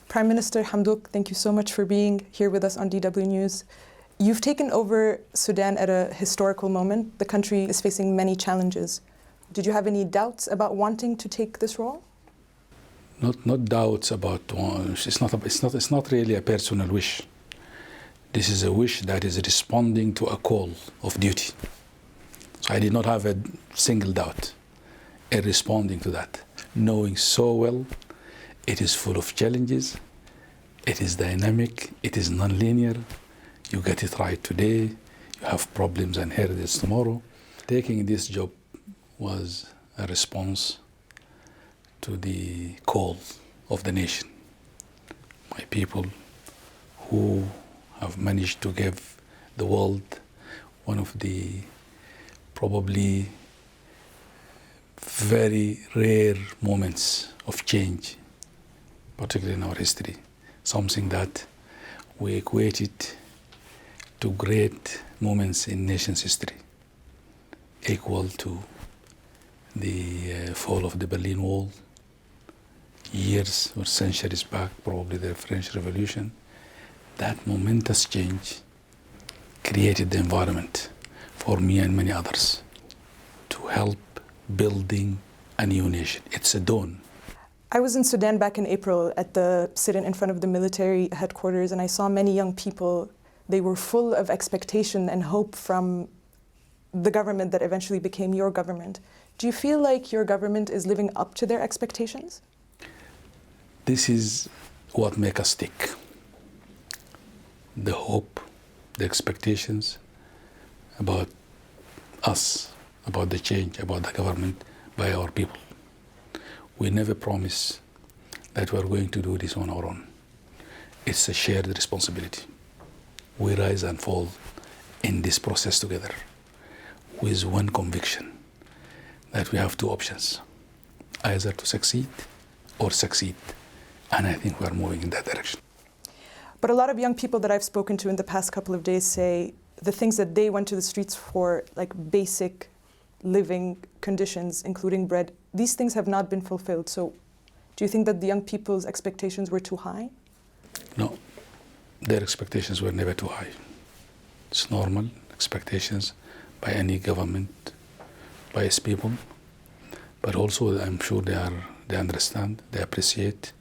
Prime Minister Hamdok, thank you so much for being here with us on DW News. You've taken over Sudan at a historical moment. The country is facing many challenges. Did you have any doubts about wanting to take this role? Not doubts about. It's not really a personal wish. This is a wish that is responding to a call of duty. So I did not have a single doubt in responding to that, knowing so well it is full of challenges, it is dynamic, it is non-linear. You get it right today, you have problems and hurdles tomorrow. Taking this job was a response to the call of the nation. My people who have managed to give the world one of the probably very rare moments of change, particularly in our history, something that we equated to great moments in nation's history, equal to the fall of the Berlin Wall, years or centuries back, probably the French Revolution. That momentous change created the environment for me and many others to help building a new nation. It's a dawn. I was in Sudan back in April at the sit-in in front of the military headquarters, and I saw many young people. They were full of expectation and hope from the government that eventually became your government. Do you feel like your government is living up to their expectations? This is what makes us tick. The hope, the expectations about us, about the change, about the government by our people. We never promise that we are going to do this on our own. It's a shared responsibility. We rise and fall in this process together with one conviction that we have two options, either to succeed or succeed. And I think we are moving in that direction. But a lot of young people that I've spoken to in the past couple of days say the things that they went to the streets for, like basic living conditions, including bread, these things have not been fulfilled. So do you think that the young people's expectations were too high? No, their expectations were never too high. It's normal expectations by any government, by its people. But also I'm sure they understand, they appreciate.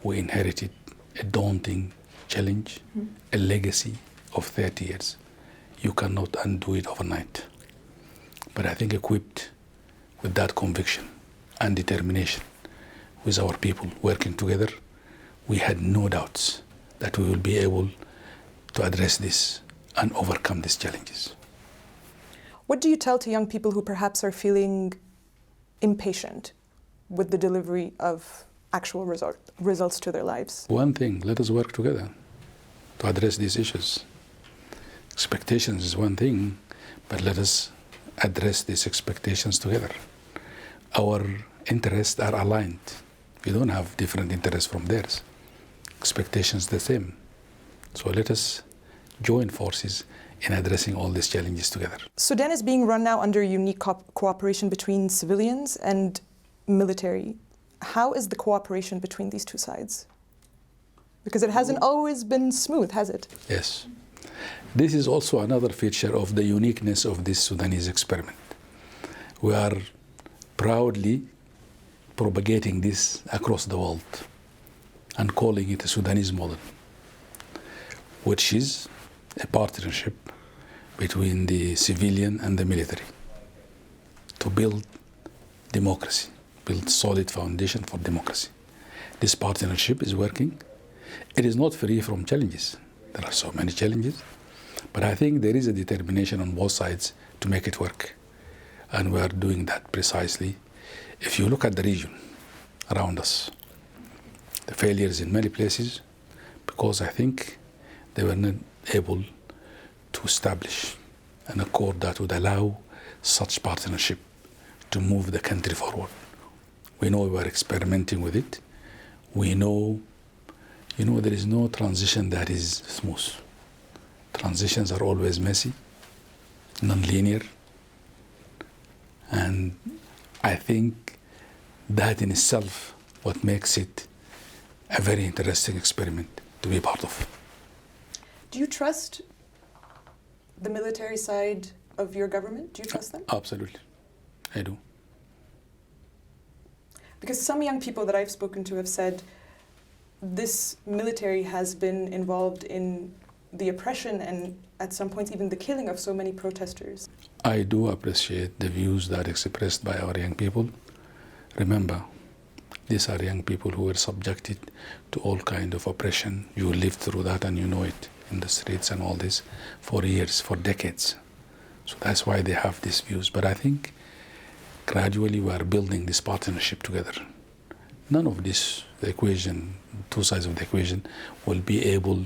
We inherited a daunting challenge, a legacy of 30 years. You cannot undo it overnight. But I think equipped with that conviction and determination, with our people working together, we had no doubts that we will be able to address this and overcome these challenges. What do you tell to young people who perhaps are feeling impatient with the delivery of actual results to their lives? One thing, let us work together to address these issues. Expectations is one thing, but let us address these expectations together. Our interests are aligned. We don't have different interests from theirs. Expectations the same. So let us join forces in addressing all these challenges together. Sudan is being run now under unique cooperation between civilians and military. How is the cooperation between these two sides? Because it hasn't always been smooth, has it? Yes. This is also another feature of the uniqueness of this Sudanese experiment. We are proudly propagating this across the world and calling it a Sudanese model, which is a partnership between the civilian and the military to build democracy, build solid foundation for democracy. This partnership is working. It is not free from challenges. There are so many challenges, but I think there is a determination on both sides to make it work. And we are doing that precisely. If you look at the region around us, the failures in many places, because I think they were not able to establish an accord that would allow such partnership to move the country forward. We know we are experimenting with it. We know, there is no transition that is smooth. Transitions are always messy, non-linear, and I think that in itself what makes it a very interesting experiment to be part of. Do you trust the military side of your government? Do you trust them? Absolutely, I do. Because some young people that I've spoken to have said this military has been involved in the oppression and at some points even the killing of so many protesters. I do appreciate the views that are expressed by our young people. Remember, these are young people who were subjected to all kinds of oppression. You lived through that and you know it in the streets and all this for years, for decades. So that's why they have these views. But I think gradually we are building this partnership together. None of this, the equation, two sides of the equation, will be able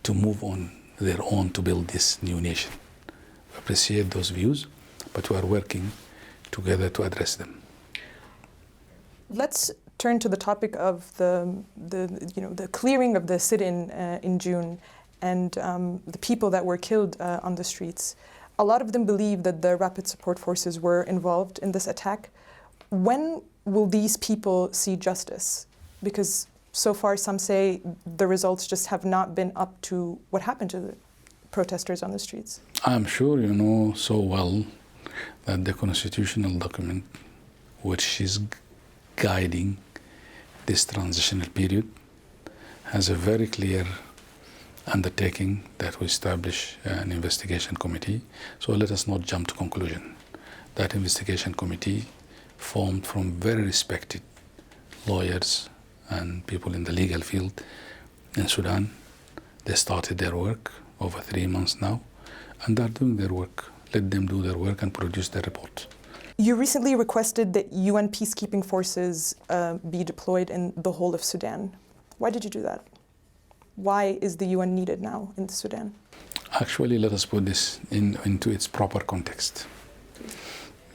to move on their own to build this new nation. We appreciate those views, but we are working together to address them. Let's turn to the topic of the clearing of the sit-in in June and the people that were killed on the streets. A lot of them believe that the Rapid Support Forces were involved in this attack. When will these people see justice? Because so far some say the results just have not been up to what happened to the protesters on the streets. I'm sure you know so well that the constitutional document which is guiding this transitional period has a very clear undertaking that we establish an investigation committee. So let us not jump to conclusion. That investigation committee formed from very respected lawyers and people in the legal field in Sudan. They started their work over 3 months now, and they're doing their work. Let them do their work and produce their report. You recently requested that UN peacekeeping forces be deployed in the whole of Sudan. Why did you do that? Why is the UN needed now in Sudan? Actually, let us put this into its proper context.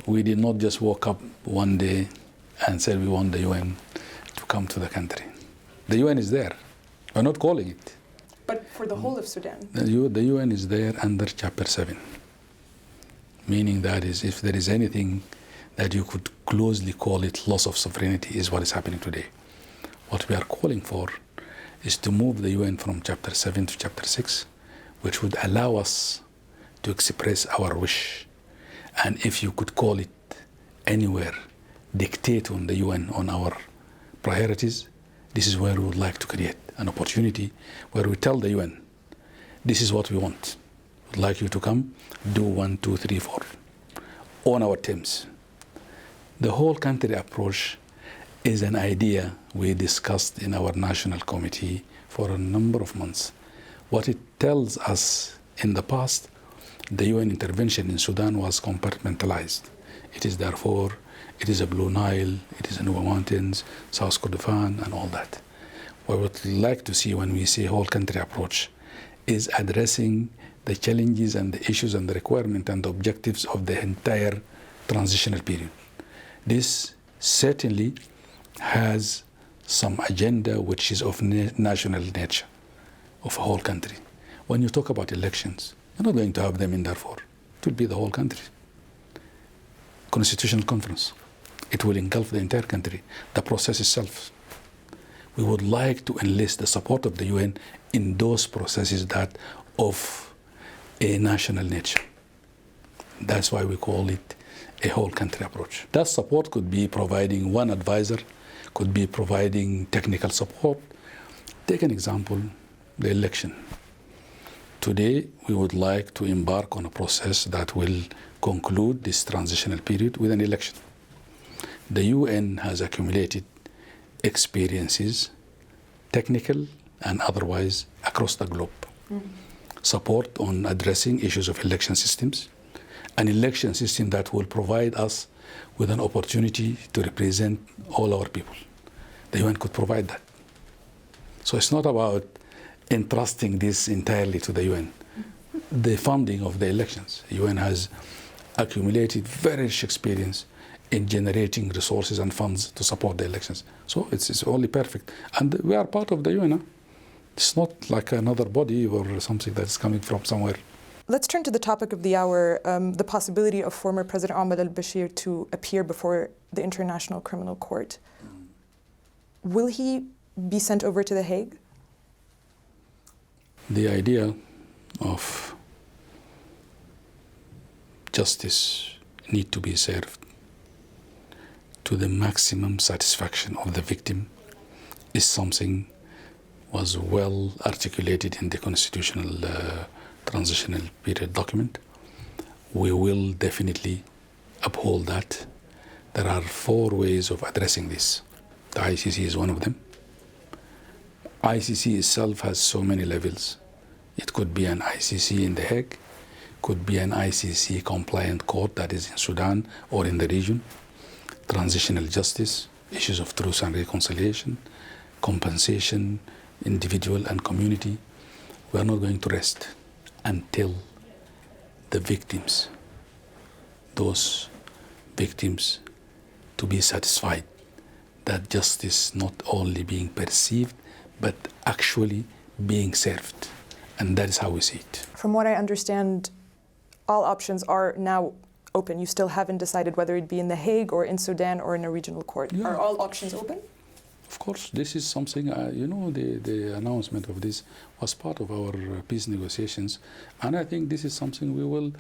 We did not just woke up one day and said we want the UN to come to the country. The UN is there. We're not calling it. But for the whole of Sudan? The UN is there under Chapter 7. Meaning that is, if there is anything that you could closely call it loss of sovereignty, is what is happening today. What we are calling for is to move the UN from Chapter 7 to Chapter 6, which would allow us to express our wish. And if you could call it anywhere, dictate on the UN on our priorities, this is where we would like to create an opportunity where we tell the UN, this is what we want. We'd like you to come, do 1, 2, 3, 4, on our terms. The whole country approach is an idea we discussed in our national committee for a number of months. What it tells us in the past, the UN intervention in Sudan was compartmentalized. It is Darfur, it is a Blue Nile, it is the Nuba Mountains, South Kordofan, and all that. What we would like to see when we say whole country approach is addressing the challenges and the issues and the requirements and the objectives of the entire transitional period. This certainly has some agenda which is of national nature, of a whole country. When you talk about elections, you're not going to have them in Darfur. It will be the whole country. Constitutional Conference. It will engulf the entire country. The process itself. We would like to enlist the support of the UN in those processes that of a national nature. That's why we call it a whole country approach. That support could be providing one advisor, could be providing technical support. Take an example, the election. Today, we would like to embark on a process that will conclude this transitional period with an election. The UN has accumulated experiences, technical and otherwise, across the globe. Support on addressing issues of election systems, an election system that will provide us with an opportunity to represent all our people. The UN could provide that. So it's not about entrusting this entirely to the UN. The funding of the elections, the UN has accumulated very rich experience in generating resources and funds to support the elections. So it's only perfect. And we are part of the UN. Huh? It's not like another body or something that's coming from somewhere. Let's turn to the topic of the hour, the possibility of former President al-Bashir to appear before the International Criminal Court. Will he be sent over to The Hague? The idea of justice need to be served to the maximum satisfaction of the victim is something was well articulated in the constitutional transitional period document. We will definitely uphold that. There are 4 ways of addressing this. The ICC is one of them. ICC itself has so many levels. It could be an ICC in The Hague, could be an ICC compliant court that is in Sudan or in the region, transitional justice, issues of truth and reconciliation, compensation, individual and community. We are not going to rest until the victims, those victims, to be satisfied that justice not only being perceived, but actually being served. And that is how we see it. From what I understand, all options are now open. You still haven't decided whether it be in The Hague or in Sudan or in a regional court. Yeah. Are all options open? Of course, this is something, the announcement of this was part of our peace negotiations. And I think this is something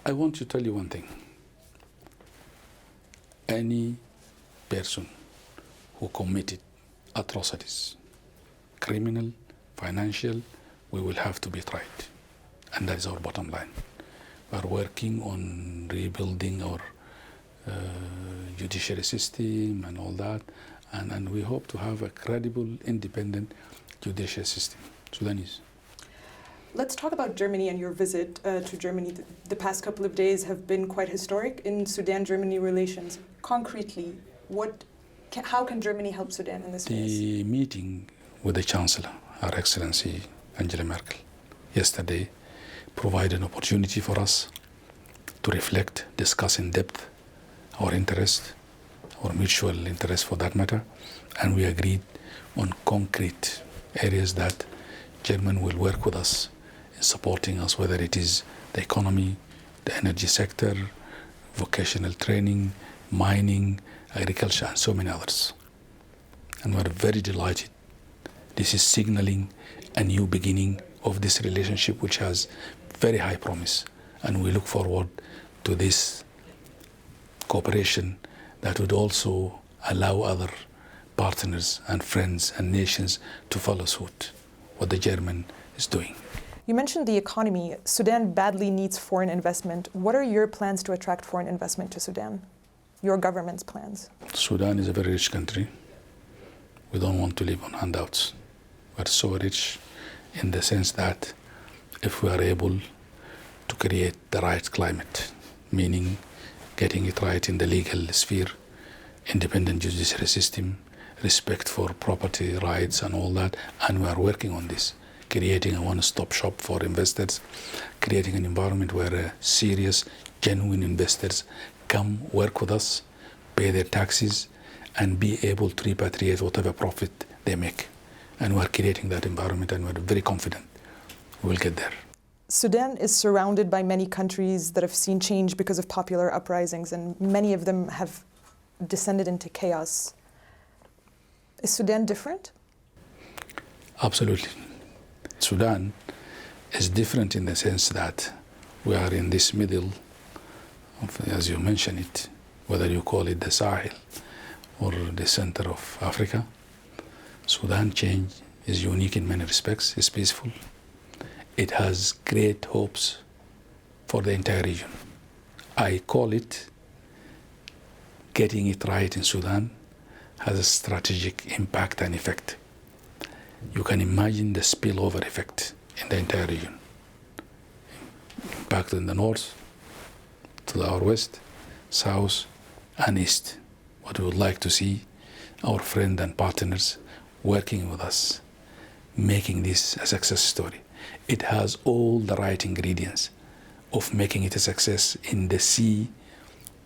I want to tell you one thing. Any person who committed atrocities, criminal, financial, we will have to be tried. And that is our bottom line. We are working on rebuilding our judiciary system and all that. And we hope to have a credible, independent judicial system, Sudanese. Let's talk about Germany and your visit to Germany. The past couple of days have been quite historic in Sudan-Germany relations. Concretely, how can Germany help Sudan in this case? The meeting with the Chancellor, Her Excellency Angela Merkel, yesterday provided an opportunity for us to reflect, discuss in depth our interest, our mutual interest for that matter, and we agreed on concrete areas that Germany will work with us in supporting us, whether it is the economy, the energy sector, vocational training, mining, agriculture, and so many others. And we're very delighted. This is signaling a new beginning of this relationship, which has very high promise, and we look forward to this cooperation that would also allow other partners and friends and nations to follow suit what the German is doing. You mentioned the economy. Sudan badly needs foreign investment. What are your plans to attract foreign investment to Sudan? Your government's plans? Sudan is a very rich country. We don't want to live on handouts. We're so rich in the sense that if we are able to create the right climate, meaning getting it right in the legal sphere, independent judiciary system, respect for property rights and all that, and we are working on this, creating a one-stop shop for investors, creating an environment where serious, genuine investors come work with us, pay their taxes, and be able to repatriate whatever profit they make. And we're creating that environment, and we're very confident we'll get there. Sudan is surrounded by many countries that have seen change because of popular uprisings, and many of them have descended into chaos. Is Sudan different? Absolutely. Sudan is different in the sense that we are in this middle of, as you mentioned it, whether you call it the Sahel or the center of Africa. Sudan change is unique in many respects. It's peaceful. It has great hopes for the entire region. I call it getting it right in Sudan has a strategic impact and effect. You can imagine the spillover effect in the entire region. Impact in the north, to our west, south, and east. What we would like to see our friends and partners working with us, making this a success story. It has all the right ingredients of making it a success in the sea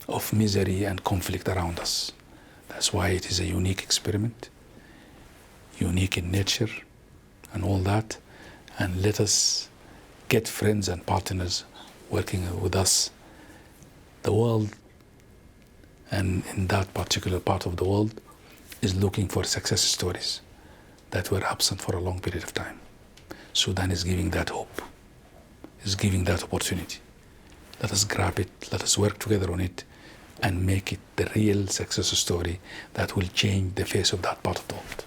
of misery and conflict around us. That's why it is a unique experiment, unique in nature and all that. And let us get friends and partners working with us. The world, and in that particular part of the world, is looking for success stories. that were absent for a long period of time. Sudan is giving that hope, is giving that opportunity. Let us grab it, let us work together on it, and make it the real success story that will change the face of that part of the world.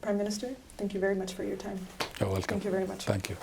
Prime Minister, thank you very much for your time. You're welcome. Thank you very much. Thank you.